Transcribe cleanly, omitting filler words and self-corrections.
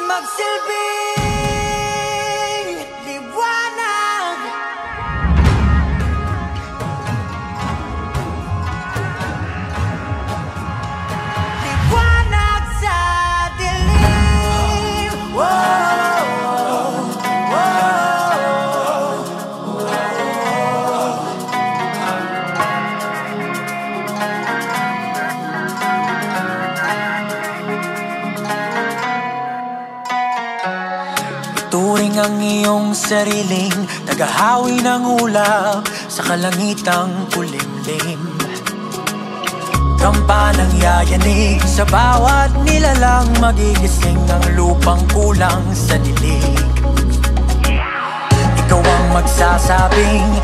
magsilbing liwanag. Liwanag sa dilim. Turing ang iyong sariling tagahawi ng ulap sa kalangitang kulimlim. Kampanang yayanig sa bawat nilalang, magigising ang lupang kulang sa dilig. Ikaw ang magsasabing